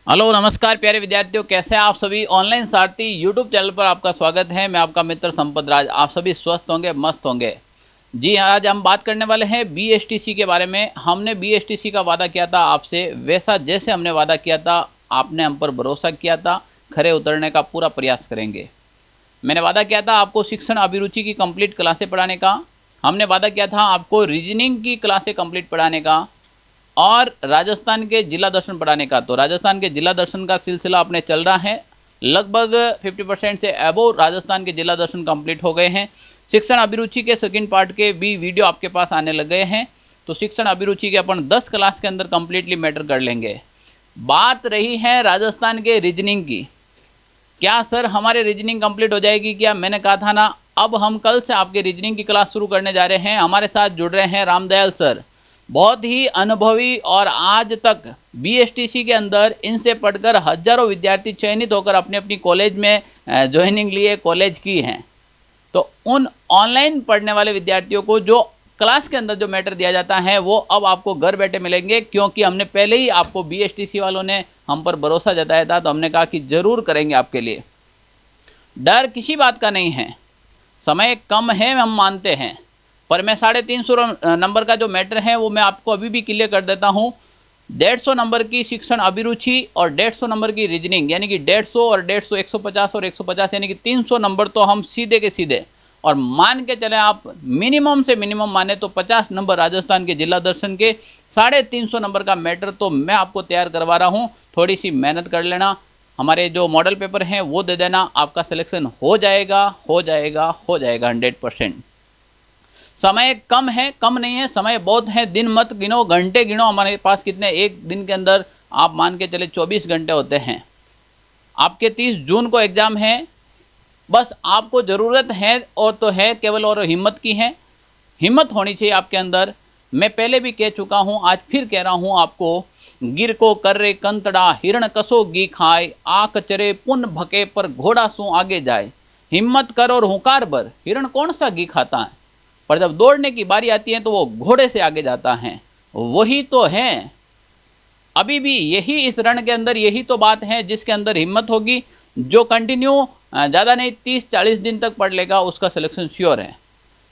Hello नमस्कार प्यारे विद्यार्थियों, कैसे हैं आप सभी। ऑनलाइन सारथी यूट्यूब चैनल पर आपका स्वागत है। मैं आपका मित्र संपत राज। आप सभी स्वस्थ होंगे, मस्त होंगे। जी आज हम बात करने वाले हैं बीएसटीसी के बारे में। हमने बीएसटीसी का वादा किया था आपसे, वैसा जैसे हमने वादा किया था आपने हम पर भरोसा किया था, खरे उतरने का पूरा प्रयास करेंगे। मैंने वादा किया था आपको शिक्षण अभिरुचि की कंप्लीट क्लासें पढ़ाने का। हमने वादा किया था आपको रीजनिंग की क्लासें कंप्लीट पढ़ाने का और राजस्थान के जिला दर्शन पढ़ाने का। तो राजस्थान के जिला दर्शन का सिलसिला अपने चल रहा है। लगभग 50% से अबोव राजस्थान के जिला दर्शन कंप्लीट हो गए हैं। शिक्षण अभिरुचि के सेकंड पार्ट के भी वीडियो आपके पास आने लग गए हैं। तो शिक्षण अभिरुचि के अपन 10 क्लास के अंदर कंप्लीटली मैटर कर लेंगे। बात रही है राजस्थान के रीजनिंग की। क्या सर हमारे रीजनिंग कंप्लीट हो जाएगी क्या? मैंने कहा था ना, अब हम कल से आपके रीजनिंग की क्लास शुरू करने जा रहे हैं। हमारे साथ जुड़ रहे हैं रामदयाल सर, बहुत ही अनुभवी और आज तक बीएसटीसी के अंदर इनसे पढ़कर हजारों विद्यार्थी चयनित होकर अपने अपनी कॉलेज में ज्वाइनिंग लिए, कॉलेज की हैं। तो उन ऑनलाइन पढ़ने वाले विद्यार्थियों को जो क्लास के अंदर जो मैटर दिया जाता है वो अब आपको घर बैठे मिलेंगे, क्योंकि हमने पहले ही आपको बीएसटीसी वालों ने हम पर भरोसा जताया था। तो हमने कहा कि ज़रूर करेंगे आपके लिए। डर किसी बात का नहीं है, समय कम है हम मानते हैं, पर मैं 350 नंबर का जो मैटर है वो मैं आपको अभी भी क्लियर कर देता हूँ। 150 नंबर की शिक्षण अभिरुचि और 150 नंबर की रीजनिंग, यानी कि 150 और 150, 150 और 150, यानी कि 300 नंबर तो हम सीधे के सीधे। और मान के चले आप मिनिमम से मिनिमम माने तो 50 नंबर राजस्थान के जिला दर्शन के 350 नंबर का मैटर तो मैं आपको तैयार करवा रहा हूँ। थोड़ी सी मेहनत कर लेना, हमारे जो मॉडल पेपर हैं वो दे देना, आपका सिलेक्शन हो जाएगा, हो जाएगा, हो जाएगा 100%। समय कम है, कम नहीं है, समय बहुत है। दिन मत गिनो, घंटे गिनो। हमारे पास कितने, एक दिन के अंदर आप मान के चले 24 घंटे होते हैं। आपके 30 जून को एग्ज़ाम है। बस आपको ज़रूरत है और तो है केवल और हिम्मत की है। हिम्मत होनी चाहिए आपके अंदर। मैं पहले भी कह चुका हूँ, आज फिर कह रहा हूँ आपको। गिर को कर रे कंतड़ा, हिरण कसो घी खाए, आक चरे पुन भके पर घोड़ा सू आगे जाए। हिम्मत कर और हुंकार भर, हिरण कौन सा घी खाता है, पर जब दौड़ने की बारी आती है तो वो घोड़े से आगे जाता है। वही तो है, अभी भी यही इस रण के अंदर यही तो बात है जिसके अंदर हिम्मत होगी। जो कंटिन्यू ज़्यादा नहीं 30-40 दिन तक पढ़ लेगा उसका सिलेक्शन श्योर है।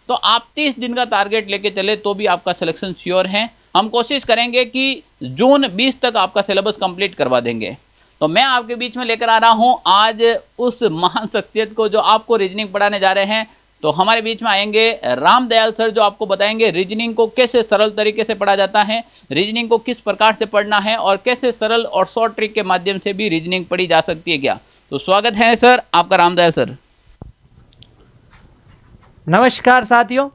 तो आप 30 दिन का टारगेट लेके चले तो भी आपका सिलेक्शन श्योर है। हम कोशिश करेंगे कि जून 20 तक आपका सिलेबस कंप्लीट करवा देंगे। तो मैं आपके बीच में लेकर आ रहा हूँ आज उस महान शख्सियत को जो आपको रीजनिंग पढ़ाने जा रहे हैं। तो हमारे बीच में आएंगे रामदयाल सर, जो आपको बताएंगे रीजनिंग को कैसे सरल तरीके से पढ़ा जाता है, रीजनिंग को किस प्रकार से पढ़ना है और कैसे सरल और शॉर्ट ट्रिक के माध्यम से भी रीजनिंग पढ़ी जा सकती है क्या। तो स्वागत है सर आपका, रामदयाल सर। नमस्कार साथियों,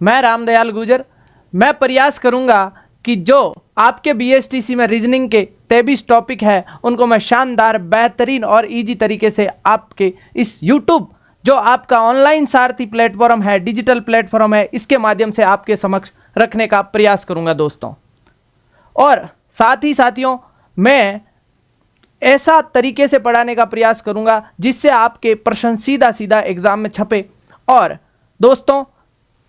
मैं रामदयाल गुजर। मैं प्रयास करूंगा कि जो आपके बीएसटीसी में रीजनिंग के 23 टॉपिक है उनको मैं शानदार, बेहतरीन और इजी तरीके से आपके इस यूट्यूब जो आपका ऑनलाइन सारथी प्लेटफॉर्म है, डिजिटल प्लेटफॉर्म है, इसके माध्यम से आपके समक्ष रखने का प्रयास करूंगा दोस्तों। और साथ ही साथियों, मैं ऐसा तरीके से पढ़ाने का प्रयास करूंगा जिससे आपके प्रश्न सीधा सीधा एग्जाम में छपे। और दोस्तों,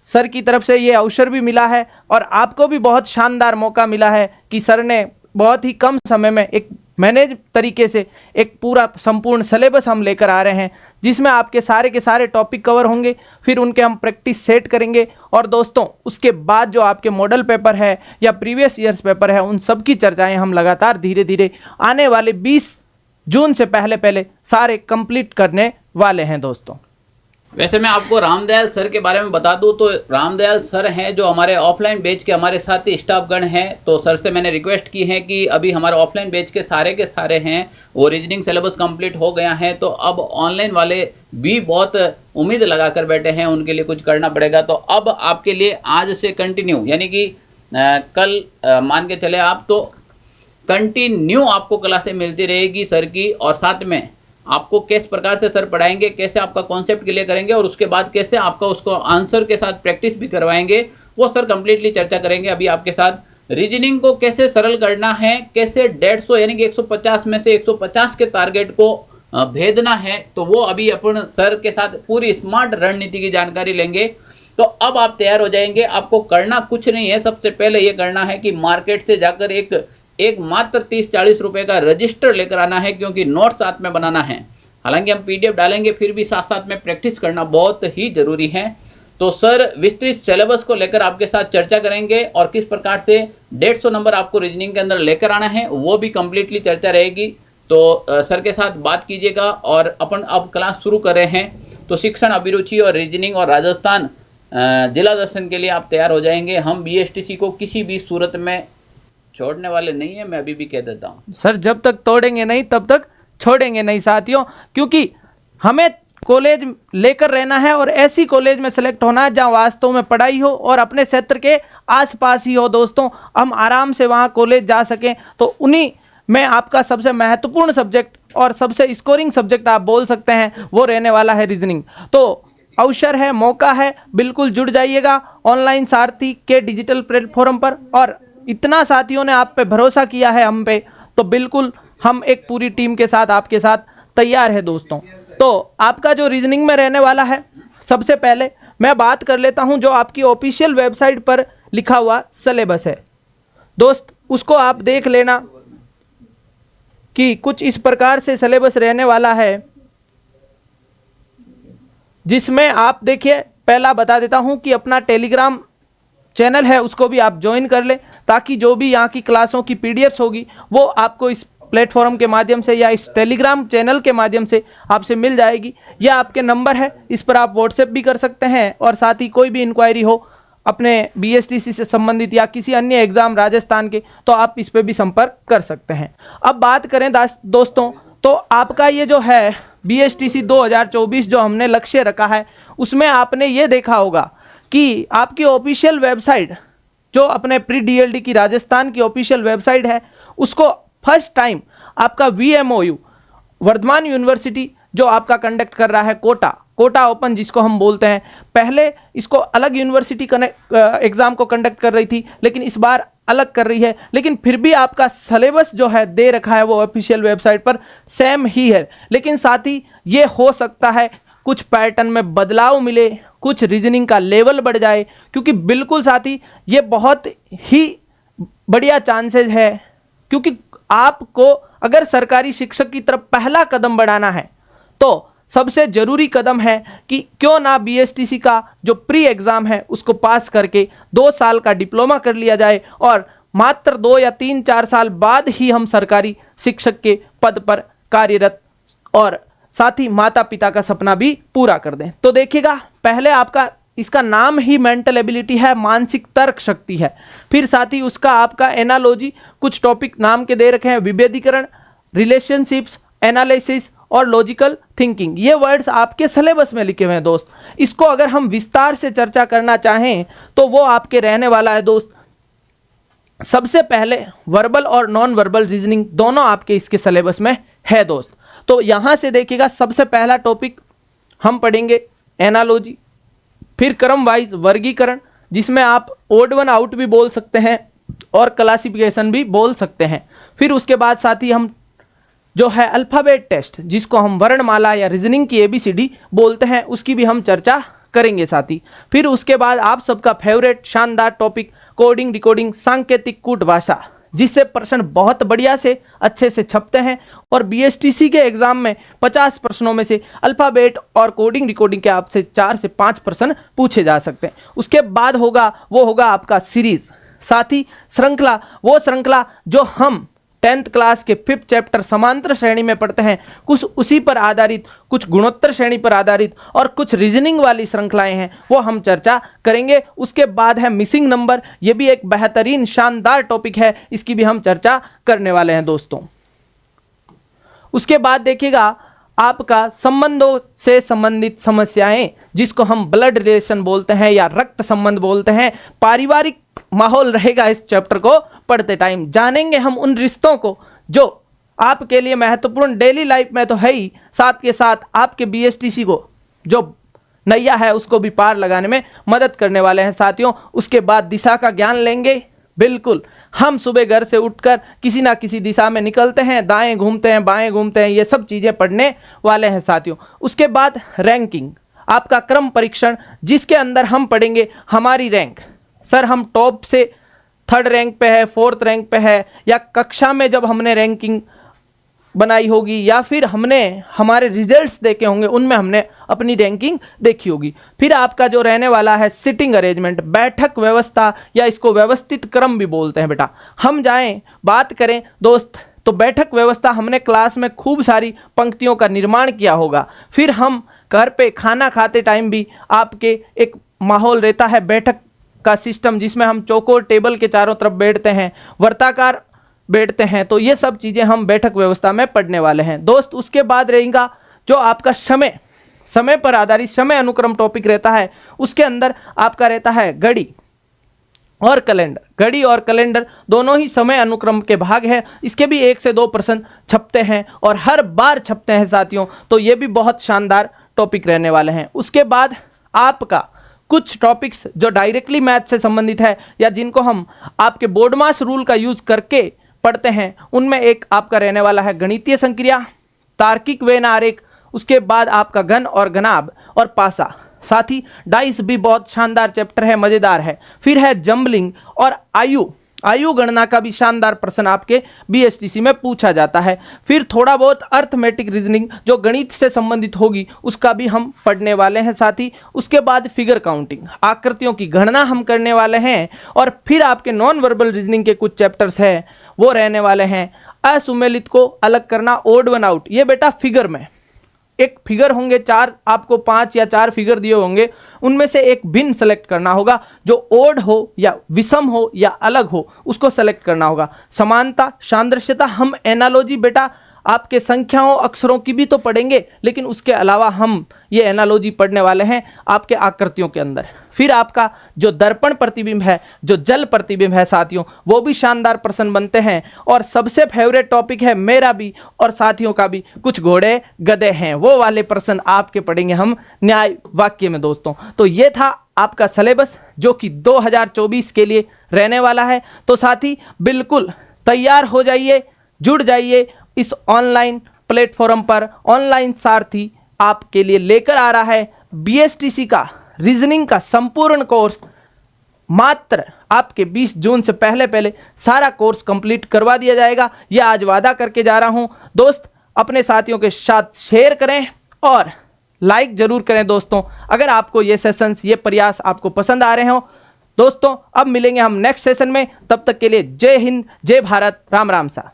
सर की तरफ से ये अवसर भी मिला है और आपको भी बहुत शानदार मौका मिला है कि सर ने बहुत ही कम समय में एक मैनेज तरीके से एक पूरा संपूर्ण सिलेबस हम लेकर आ रहे हैं, जिसमें आपके सारे के सारे टॉपिक कवर होंगे। फिर उनके हम प्रैक्टिस सेट करेंगे और दोस्तों उसके बाद जो आपके मॉडल पेपर है या प्रीवियस ईयर्स पेपर है उन सब की चर्चाएं हम लगातार धीरे धीरे आने वाले 20 जून से पहले पहले सारे कंप्लीट करने वाले हैं दोस्तों। वैसे मैं आपको रामदयाल सर के बारे में बता दूं तो रामदयाल सर हैं जो हमारे ऑफलाइन बैच के हमारे साथी स्टाफगण हैं। तो सर से मैंने रिक्वेस्ट की है कि अभी हमारे ऑफलाइन बैच के सारे हैं वो रीजनिंग सिलेबस कंप्लीट हो गया है, तो अब ऑनलाइन वाले भी बहुत उम्मीद लगा कर बैठे हैं, उनके लिए कुछ करना पड़ेगा। तो अब आपके लिए आज से कंटिन्यू, यानी कि कल मान के चले आप, तो कंटिन्यू आपको क्लासें मिलती रहेगी सर की। और साथ में आपको किस प्रकार से सर पढ़ाएंगे, कैसे आपका कॉन्सेप्ट क्लियर करेंगे और उसके बाद कैसे आपका उसको आंसर के साथ प्रैक्टिस भी करवाएंगे, वो सर कंप्लीटली चर्चा करेंगे अभी आपके साथ। रीजनिंग को कैसे सरल करना है, कैसे 150 यानी कि 150 में से 150 के टारगेट को भेदना है, तो वो अभी अपन सर के साथ पूरी स्मार्ट रणनीति की जानकारी लेंगे। तो अब आप तैयार हो जाएंगे। आपको करना कुछ नहीं है, सबसे पहले ये करना है कि मार्केट से जाकर एक एक मात्र 30-40 रुपए का रजिस्टर लेकर आना है, क्योंकि नोट साथ में बनाना है। हालांकि हम पीडीएफ डालेंगे, फिर भी साथ साथ में प्रैक्टिस करना बहुत ही जरूरी है। तो सर विस्तृत सिलेबस को लेकर आपके साथ चर्चा करेंगे और किस प्रकार से 150 नंबर आपको रीजनिंग के अंदर लेकर आना है वो भी कंप्लीटली चर्चा रहेगी। तो सर के साथ बात कीजिएगा। और अपन अब क्लास शुरू कर रहे हैं, तो शिक्षण अभिरुचि और रीजनिंग और राजस्थान जिला दर्शन के लिए आप तैयार हो जाएंगे। हम बीएसटीसी को किसी भी सूरत में छोड़ने वाले नहीं है, मैं अभी भी कह देता हूँ। सर जब तक तोड़ेंगे नहीं तब तक छोड़ेंगे नहीं साथियों, क्योंकि हमें कॉलेज लेकर रहना है और ऐसी कॉलेज में सेलेक्ट होना है जहां वास्तव में पढ़ाई हो और अपने क्षेत्र के आसपास ही हो दोस्तों, हम आराम से वहां कॉलेज जा सकें। तो उन्हीं में आपका सबसे महत्वपूर्ण सब्जेक्ट और सबसे स्कोरिंग सब्जेक्ट आप बोल सकते हैं वो रहने वाला है रीजनिंग। तो अवसर है, मौका है, बिल्कुल जुड़ जाइएगा ऑनलाइन सारथी के डिजिटल प्लेटफॉर्म पर। और इतना साथियों ने आप पे भरोसा किया है हम पे, तो बिल्कुल हम एक पूरी टीम के साथ आपके साथ तैयार है दोस्तों। तो आपका जो रीजनिंग में रहने वाला है, सबसे पहले मैं बात कर लेता हूं जो आपकी ऑफिशियल वेबसाइट पर लिखा हुआ सिलेबस है दोस्त, उसको आप देख लेना कि कुछ इस प्रकार से सिलेबस रहने वाला है, जिसमें आप देखिए, पहला बता देता हूं कि अपना टेलीग्राम चैनल है उसको भी आप ज्वाइन कर लें, ताकि जो भी यहाँ की क्लासों की पीडीएफ्स होगी वो आपको इस प्लेटफॉर्म के माध्यम से या इस टेलीग्राम चैनल के माध्यम से आपसे मिल जाएगी। यह आपके नंबर है, इस पर आप व्हाट्सएप भी कर सकते हैं। और साथ ही कोई भी इंक्वायरी हो अपने बीएसटीसी से संबंधित या किसी अन्य एग्जाम राजस्थान के, तो आप इस पर भी संपर्क कर सकते हैं। अब बात करें दोस्तों, तो आपका ये जो है बीएसटीसी 2024 जो हमने लक्ष्य रखा है, उसमें आपने ये देखा होगा कि आपकी ऑफिशियल वेबसाइट जो अपने प्री डीएलडी की राजस्थान की ऑफिशियल वेबसाइट है, उसको फर्स्ट टाइम आपका वीएमओयू वर्धमान यूनिवर्सिटी जो आपका कंडक्ट कर रहा है कोटा ओपन जिसको हम बोलते हैं, पहले इसको अलग यूनिवर्सिटी एग्जाम को कंडक्ट कर रही थी, लेकिन इस बार अलग कर रही है। लेकिन फिर भी आपका सिलेबस जो है दे रखा है वो ऑफिशियल वेबसाइट पर सेम ही है, लेकिन साथ ही ये हो सकता है कुछ पैटर्न में बदलाव मिले, कुछ रीजनिंग का लेवल बढ़ जाए, क्योंकि बिल्कुल साथी ये बहुत ही बढ़िया चांसेस है, क्योंकि आपको अगर सरकारी शिक्षक की तरफ पहला कदम बढ़ाना है तो सबसे जरूरी कदम है कि क्यों ना बीएसटीसी का जो प्री एग्जाम है उसको पास करके 2 साल का डिप्लोमा कर लिया जाए और मात्र 2 या 3-4 साल बाद ही हम सरकारी शिक्षक के पद पर कार्यरत और साथ ही माता पिता का सपना भी पूरा कर दें। तो देखिएगा, पहले आपका इसका नाम ही मेंटल एबिलिटी है, मानसिक तर्क शक्ति है। फिर साथ ही उसका आपका एनालॉजी, कुछ टॉपिक नाम के दे रखे हैं, विभेदीकरण, रिलेशनशिप्स, एनालिसिस और लॉजिकल थिंकिंग। ये वर्ड्स आपके सिलेबस में लिखे हुए हैं दोस्त। इसको अगर हम विस्तार से चर्चा करना चाहें तो वो आपके रहने वाला है दोस्त। सबसे पहले वर्बल और नॉन वर्बल रीजनिंग दोनों आपके इसके सिलेबस में है दोस्त। तो यहां से देखिएगा, सबसे पहला टॉपिक हम पढ़ेंगे एनालॉजी, फिर क्रम वाइज वर्गीकरण जिसमें आप ओड वन आउट भी बोल सकते हैं और क्लासिफिकेशन भी बोल सकते हैं। फिर उसके बाद साथ ही हम जो है अल्फ़ाबेट टेस्ट जिसको हम वर्णमाला या रीजनिंग की एबीसीडी बोलते हैं, उसकी भी हम चर्चा करेंगे साथी। फिर उसके बाद आप सबका फेवरेट शानदार टॉपिक कोडिंग डिकोडिंग सांकेतिक कूट भाषा, जिससे प्रश्न बहुत बढ़िया से अच्छे से छपते हैं और बीएसटीसी के एग्जाम में 50 प्रश्नों में से अल्फ़ाबेट और कोडिंग डिकोडिंग के आपसे 4 से 5 प्रश्न पूछे जा सकते हैं। उसके बाद होगा आपका सीरीज, साथ ही श्रृंखला, वो श्रृंखला जो हम 10th क्लास के 5th चैप्टर समांतर श्रेणी में पढ़ते हैं, कुछ उसी पर आधारित, कुछ गुणोत्तर श्रेणी पर आधारित और कुछ रीजनिंग वाली श्रृंखलाएं हैं, वो हम चर्चा करेंगे। उसके बाद है मिसिंग नंबर, ये भी एक बेहतरीन शानदार टॉपिक है, इसकी भी हम चर्चा करने वाले हैं दोस्तों। उसके बाद देखिएगा आपका संबंधों से संबंधित समस्याएं जिसको हम ब्लड रिलेशन बोलते हैं या रक्त संबंध बोलते हैं, पारिवारिक माहौल रहेगा इस चैप्टर को पढ़ते टाइम। जानेंगे हम उन रिश्तों को जो आपके लिए महत्वपूर्ण डेली लाइफ में तो है ही, साथ के साथ आपके बीएसटीसी को जो नैया है उसको भी पार लगाने में मदद करने वाले हैं साथियों। उसके बाद दिशा का ज्ञान लेंगे। बिल्कुल, हम सुबह घर से उठकर किसी ना किसी दिशा में निकलते हैं, दाएं घूमते हैं, बाएं घूमते हैं, ये सब चीज़ें पढ़ने वाले हैं साथियों। उसके बाद रैंकिंग, आपका क्रम परीक्षण जिसके अंदर हम पढ़ेंगे हमारी रैंक, सर हम टॉप से 3rd रैंक पे है, 4th रैंक पे है, या कक्षा में जब हमने रैंकिंग बनाई होगी, या फिर हमने हमारे रिजल्ट्स देखे होंगे उनमें हमने अपनी रैंकिंग देखी होगी। फिर आपका जो रहने वाला है सिटिंग अरेंजमेंट, बैठक व्यवस्था, या इसको व्यवस्थित क्रम भी बोलते हैं बेटा। हम जाएं बात करें दोस्त, तो बैठक व्यवस्था हमने क्लास में खूब सारी पंक्तियों का निर्माण किया होगा। फिर हम घर पे खाना खाते टाइम भी आपके एक माहौल रहता है बैठक का सिस्टम, जिसमें हम चौकोर टेबल के चारों तरफ बैठते हैं, वर्ताकार बैठते हैं। तो ये सब चीज़ें हम बैठक व्यवस्था में पढ़ने वाले हैं दोस्त। उसके बाद रहेगा जो आपका समय पर आधारित समय अनुक्रम टॉपिक रहता है। उसके अंदर आपका रहता है घड़ी और कैलेंडर। घड़ी और कैलेंडर दोनों ही समय अनुक्रम के भाग हैं। इसके भी 1 से 2 प्रश्न छपते हैं और हर बार छपते हैं साथियों। तो ये भी बहुत शानदार टॉपिक रहने वाले हैं। उसके बाद आपका कुछ टॉपिक्स जो डायरेक्टली मैथ से संबंधित है, या जिनको हम आपके बोर्ड मास रूल का यूज करके पढ़ते हैं, उनमें एक आपका रहने वाला है गणितीय संक्रिया, तार्किक वेन आरेख, उसके बाद आपका घन और घनाभ और पासा। साथ ही भी बहुत शानदार चैप्टर है, मजेदार है। फिर है जंबलिंग और आयु गणना का भी शानदार प्रश्न आपके बीएसटीसी में पूछा जाता है। फिर थोड़ा बहुत अर्थमेटिक रीजनिंग जो गणित से संबंधित होगी उसका भी हम पढ़ने वाले हैं साथी। उसके बाद फिगर काउंटिंग, आकृतियों की गणना हम करने वाले हैं। और फिर आपके नॉन वर्बल रीजनिंग के कुछ चैप्टर्स हैं वो रहने वाले हैं। असुमेलित को अलग करना, ओड वन आउट, ये बेटा फिगर में एक फिगर होंगे 4, आपको 5 या 4 फिगर दिए होंगे, उनमें से एक भिन्न सेलेक्ट करना होगा, जो ओड हो या विषम हो या अलग हो उसको सेलेक्ट करना होगा। समानता, सादृश्यता, हम एनालॉजी बेटा आपके संख्याओं अक्षरों की भी तो पढ़ेंगे, लेकिन उसके अलावा हम ये एनालॉजी पढ़ने वाले हैं आपके आकृतियों के अंदर। फिर आपका जो दर्पण प्रतिबिंब है, जो जल प्रतिबिंब है साथियों, वो भी शानदार प्रश्न बनते हैं। और सबसे फेवरेट टॉपिक है मेरा भी और साथियों का भी, कुछ घोड़े गधे हैं, वो वाले प्रश्न आपके पढ़ेंगे हम न्याय वाक्य में दोस्तों। तो ये था आपका सिलेबस जो कि 2024 के लिए रहने वाला है। तो साथी बिल्कुल तैयार हो जाइए, जुड़ जाइए इस ऑनलाइन प्लेटफॉर्म पर। ऑनलाइन सारथी आपके लिए लेकर आ रहा है बीएसटीसी का रीजनिंग का संपूर्ण कोर्स। मात्र आपके 20 जून से पहले सारा कोर्स कंप्लीट करवा दिया जाएगा, यह आज वादा करके जा रहा हूं दोस्त। अपने साथियों के साथ शेयर करें और लाइक जरूर करें दोस्तों, अगर आपको ये सेशंस, ये प्रयास आपको पसंद आ रहे हो दोस्तों। अब मिलेंगे हम नेक्स्ट सेशन में, तब तक के लिए जय हिंद, जय भारत, राम राम सा।